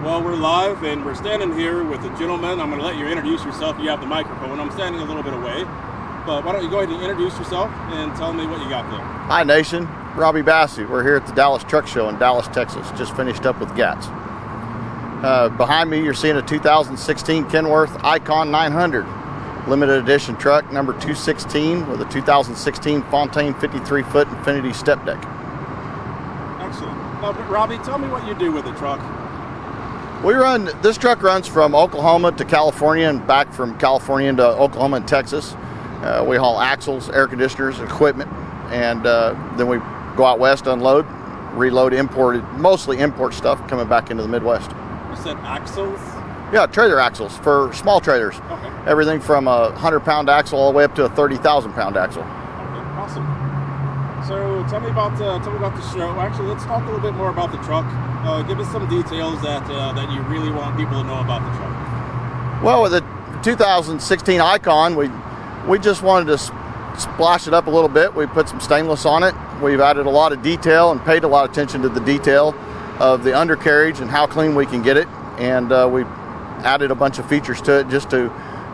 Well, we're live and we're standing here with a gentleman. I'm going to let you introduce yourself. You have the microphone. I'm standing a little bit away. But why don't you go ahead and introduce yourself and tell me what you got there. Hi, Nation. Robbie Basse. We're here at the Dallas Truck Show in Dallas, Texas. Just finished up with GATS. Behind me, you're seeing a 2016 Kenworth ICON 900. Limited edition truck, number 216, with a 2016 Fontaine 53-foot Infinity step deck. Excellent. Robbie, tell me what you do with the truck. This truck runs from Oklahoma to California and back from California into Oklahoma and Texas. We haul axles, air conditioners, equipment, and then we go out west, unload, reload mostly import stuff coming back into the Midwest. You said axles? Yeah, trailer axles for small trailers. Okay. Everything from a 100-pound axle all the way up to a 30,000-pound axle. Okay, awesome. So tell me about the show. Actually, let's talk a little bit more about the truck. Give us some details that you really want people to know about the truck. Well, with the 2016 Icon, we just wanted to splash it up a little bit. We put some stainless on it. We've added a lot of detail and paid a lot of attention to the detail of the undercarriage and how clean we can get it. And we added a bunch of features to it just to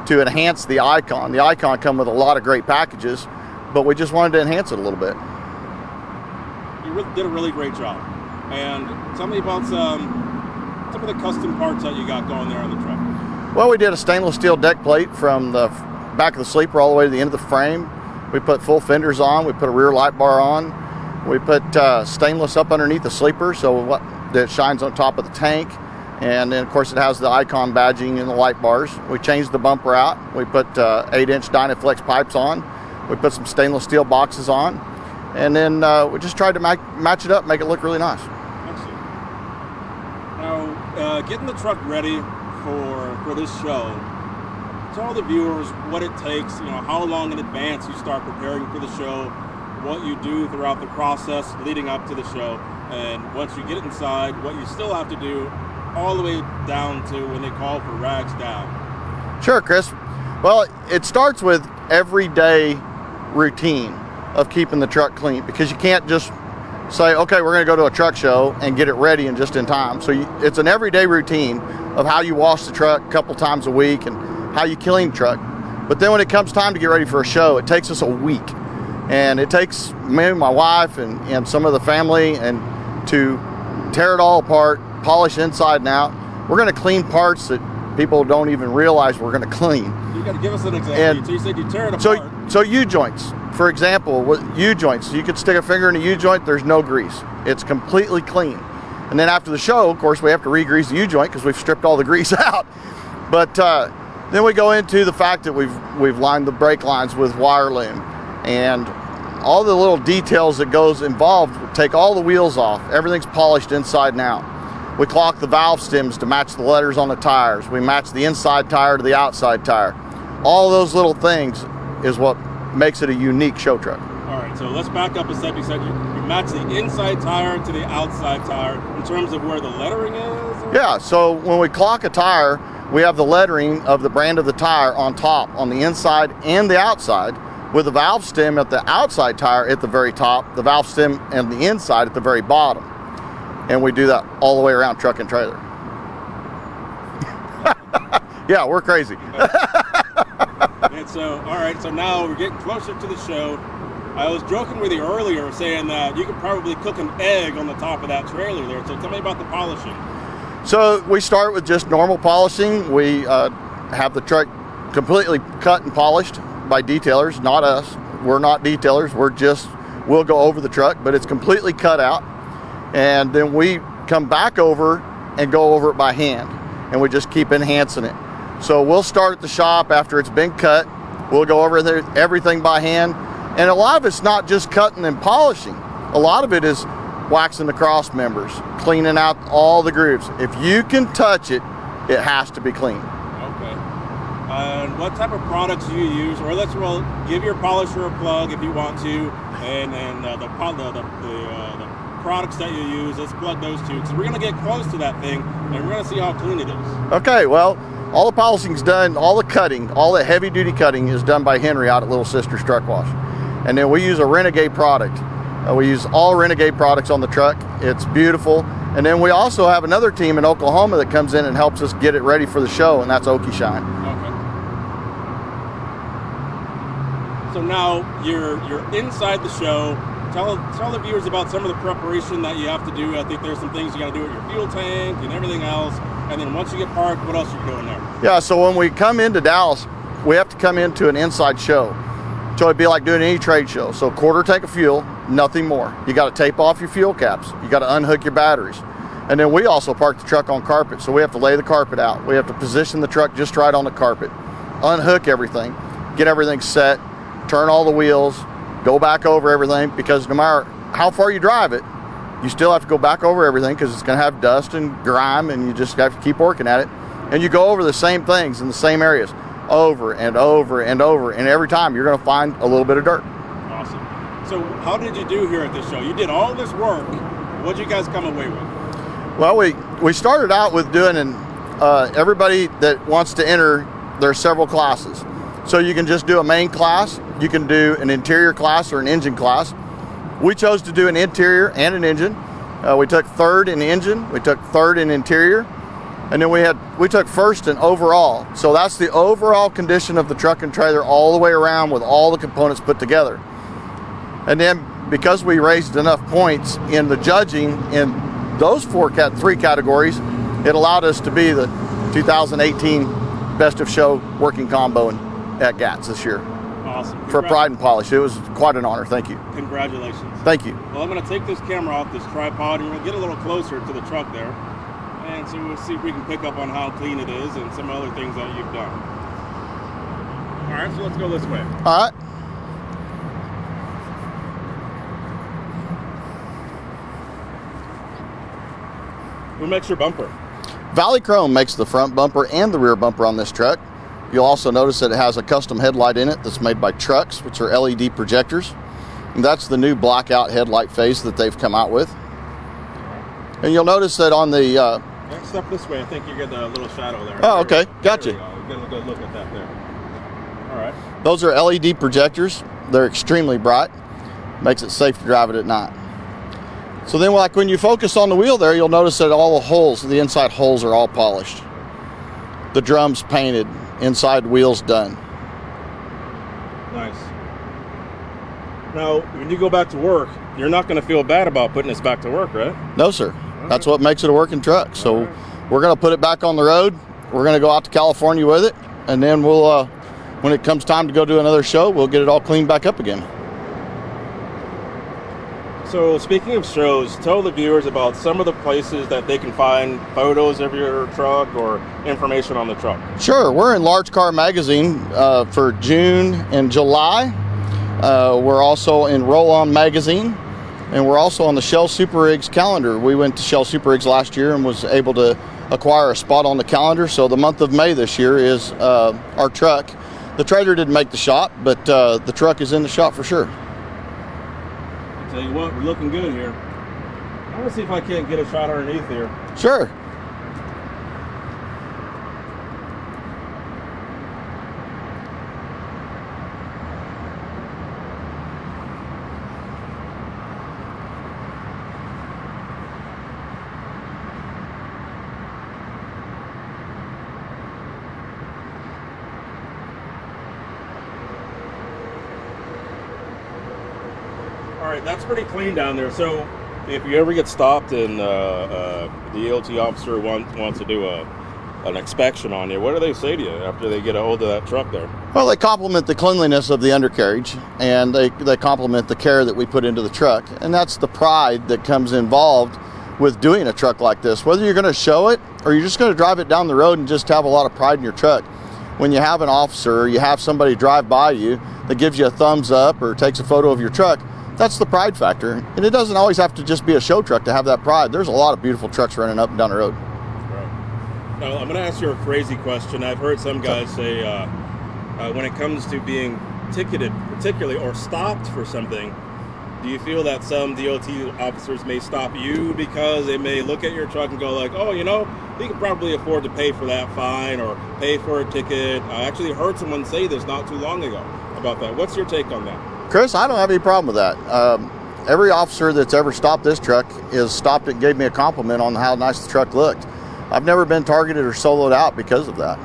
enhance the Icon. The Icon come with a lot of great packages, but we just wanted to enhance it a little bit. You did a really great job. And tell me about some of the custom parts that you got going there on the truck. Well, we did a stainless steel deck plate from the back of the sleeper all the way to the end of the frame. We put full fenders on. We put a rear light bar on. We put stainless up underneath the sleeper so that shines on top of the tank. And then, of course, it has the Icon badging and the light bars. We changed the bumper out. We put 8-inch Dynaflex pipes on. We put some stainless steel boxes on. And then we just tried to match it up, make it look really nice. Excellent. Now, getting the truck ready for this show, tell the viewers what it takes, how long in advance you start preparing for the show, what you do throughout the process leading up to the show, and once you get it inside, what you still have to do all the way down to when they call for rags down. Sure, Chris. Well, it starts with everyday routine of keeping the truck clean, because you can't just say, okay, we're going to go to a truck show and get it ready and just in time. So it's an everyday routine of how you wash the truck a couple times a week and how you clean the truck. But then when it comes time to get ready for a show, it takes us a week. And it takes me and my wife and some of the family and to tear it all apart, polish inside and out. We're going to clean parts that people don't even realize we're going to clean. You got to give us an example. So you said you tear it apart. So U-joints, for example, with U-joints, you could stick a finger in a U-joint, there's no grease. It's completely clean. And then after the show, of course, we have to re-grease the U-joint because we've stripped all the grease out. But then we go into the fact that we've lined the brake lines with wire loom, and all the little details that goes involved. Take all the wheels off. Everything's polished inside and out. We clock the valve stems to match the letters on the tires. We match the inside tire to the outside tire. All those little things is what makes it a unique show truck. All right, so let's back up a step. You said you match the inside tire to the outside tire in terms of where the lettering is? Yeah, so when we clock a tire, we have the lettering of the brand of the tire on top, on the inside and the outside, with the valve stem at the outside tire at the very top, the valve stem and the inside at the very bottom. And we do that all the way around truck and trailer. Yeah, we're crazy. And so, all right, so now we're getting closer to the show. I was joking with you earlier saying that you could probably cook an egg on the top of that trailer there. So tell me about the polishing. So we start with just normal polishing. We have the truck completely cut and polished by detailers, not us. We're not detailers. We'll go over the truck, but it's completely cut out. And then we come back over and go over it by hand, and we just keep enhancing it. So we'll start at the shop after it's been cut. We'll go over everything by hand. And a lot of it's not just cutting and polishing. A lot of it is waxing the cross members, cleaning out all the grooves. If you can touch it, it has to be clean. Okay. And what type of products do you use? Or give your polisher a plug if you want to, and the products that you use. Let's plug those two, because we're going to get close to that thing, and we're going to see how clean it is. Okay, well, all the polishing's done, all the cutting, all the heavy-duty cutting is done by Henry out at Little Sister's Truck Wash. And then we use a Renegade product. We use all Renegade products on the truck. It's beautiful. And then we also have another team in Oklahoma that comes in and helps us get it ready for the show, and that's Okie Shine. Okay. So now you're inside the show. Tell the viewers about some of the preparation that you have to do. I think there's some things you got to do with your fuel tank and everything else. And then once you get parked, what else are you doing there? Yeah, so when we come into Dallas, we have to come into an inside show. So it'd be like doing any trade show. So quarter tank of fuel, nothing more. You got to tape off your fuel caps. You got to unhook your batteries. And then we also park the truck on carpet. So we have to lay the carpet out. We have to position the truck just right on the carpet. Unhook everything, get everything set, turn all the wheels, go back over everything, because no matter how far you drive it, you still have to go back over everything because it's going to have dust and grime, and you just have to keep working at it. And you go over the same things in the same areas over and over and over, and every time you're going to find a little bit of dirt. Awesome. So how did you do here at this show? You did all this work. What did you guys come away with? Well, we started out with doing everybody that wants to enter, there's several classes. So you can just do a main class, you can do an interior class or an engine class. We chose to do an interior and an engine. We took third in engine, we took third in interior, and then we took first in overall. So that's the overall condition of the truck and trailer all the way around with all the components put together. And then because we raised enough points in the judging in those three categories, it allowed us to be the 2018 Best of Show working combo at GATS this year. Awesome. For Pride and Polish. It was quite an honor. Thank you. Congratulations. Thank you. Well, I'm going to take this camera off this tripod and we'll get a little closer to the truck there. And so we'll see if we can pick up on how clean it is and some other things that you've done. All right, so let's go this way. All right. Who makes your bumper? Valley Chrome makes the front bumper and the rear bumper on this truck. You'll also notice that it has a custom headlight in it that's made by Trucks, which are LED projectors. And that's the new blackout headlight phase that they've come out with. And you'll notice that on the... Step this way. I think you get a little shadow there. Oh, okay. Gotcha. We're going to go look at that there. All right. Those are LED projectors. They're extremely bright. Makes it safe to drive it at night. So then, like when you focus on the wheel there, you'll notice that all the holes, the inside holes are all polished. The drums painted, inside wheels done. Nice. Now, when you go back to work, you're not going to feel bad about putting this back to work, right? No, sir. That's what makes it a working truck. So we're going to put it back on the road. We're going to go out to California with it, and then we'll, when it comes time to go do another show, we'll get it all cleaned back up again. So speaking of shows, tell the viewers about some of the places that they can find photos of your truck or information on the truck. Sure. We're in Large Car Magazine for June and July. We're also in Roll On Magazine, and we're also on the Shell Super Rigs calendar. We went to Shell Super Rigs last year and was able to acquire a spot on the calendar. So the month of May this year is our truck. The trailer didn't make the shop, but the truck is in the shop for sure. Tell you what, we're looking good here. I want to see if I can't get a shot underneath here. Sure. All right, that's pretty clean down there. So if you ever get stopped and the ELT officer wants to do an inspection on you, what do they say to you after they get a hold of that truck there? Well, they compliment the cleanliness of the undercarriage, and they compliment the care that we put into the truck. And that's the pride that comes involved with doing a truck like this. Whether you're going to show it or you're just going to drive it down the road and just have a lot of pride in your truck. When you have an officer or you have somebody drive by you that gives you a thumbs up or takes a photo of your truck, that's the pride factor. And it doesn't always have to just be a show truck to have that pride. There's a lot of beautiful trucks running up and down the road. Right. Now, I'm going to ask you a crazy question. I've heard some guys say when it comes to being ticketed particularly or stopped for something, do you feel that some DOT officers may stop you because they may look at your truck and go like, oh, you know, you can probably afford to pay for that fine or pay for a ticket. I actually heard someone say this not too long ago about that. What's your take on that? Chris, I don't have any problem with that. every officer that's ever stopped this truck is stopped and gave me a compliment on how nice the truck looked. I've never been targeted or soloed out because of that.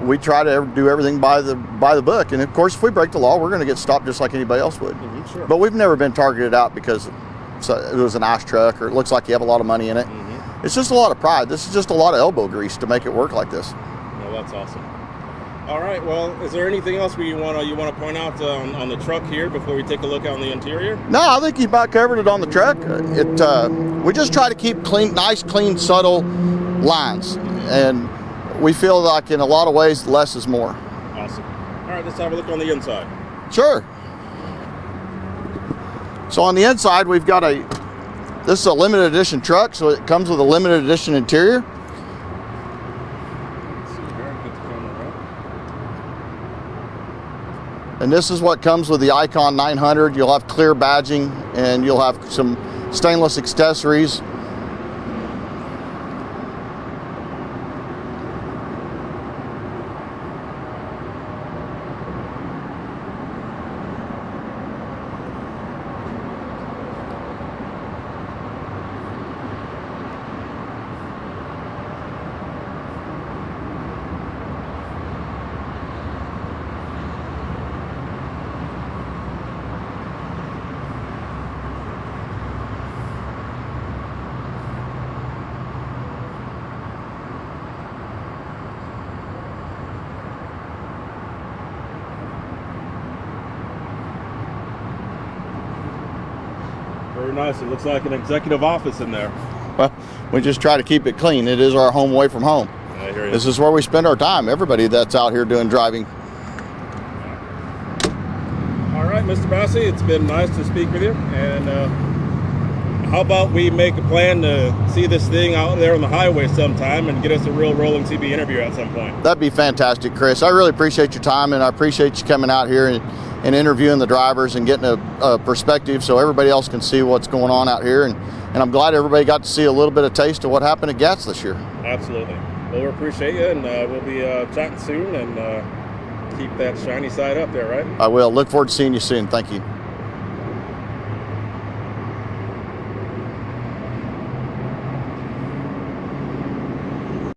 We try to do everything by the book, and of course, if we break the law, we're going to get stopped just like anybody else would. Sure. But we've never been targeted out because it was a nice truck or it looks like you have a lot of money in it. It's just a lot of pride. This is just a lot of elbow grease to make it work like this. Well, that's awesome. All right. Well, is there anything else you want to point out on the truck here before we take a look on the interior? No, I think you about covered it on the truck. We just try to keep nice, clean, subtle lines, and we feel like in a lot of ways less is more. Awesome. All right, let's have a look on the inside. Sure. So on the inside, we've got this is a limited edition truck, so it comes with a limited edition interior. And this is what comes with the ICON 900. You'll have clear badging, and you'll have some stainless accessories. Very nice. It looks like an executive office in there. Well, we just try to keep it clean. It is our home away from home. I hear you. This is where we spend our time. Everybody that's out here doing driving. All right, Mr. Basse, it's been nice to speak with you. And how about we make a plan to see this thing out there on the highway sometime and get us a real rolling CB interview at some point? That'd be fantastic, Chris. I really appreciate your time, and I appreciate you coming out here and interviewing the drivers and getting a perspective so everybody else can see what's going on out here. And I'm glad everybody got to see a little bit of taste of what happened at GATS this year. Absolutely. Well, we appreciate you, and we'll be chatting soon, and keep that shiny side up there, right? I will. Look forward to seeing you soon. Thank you.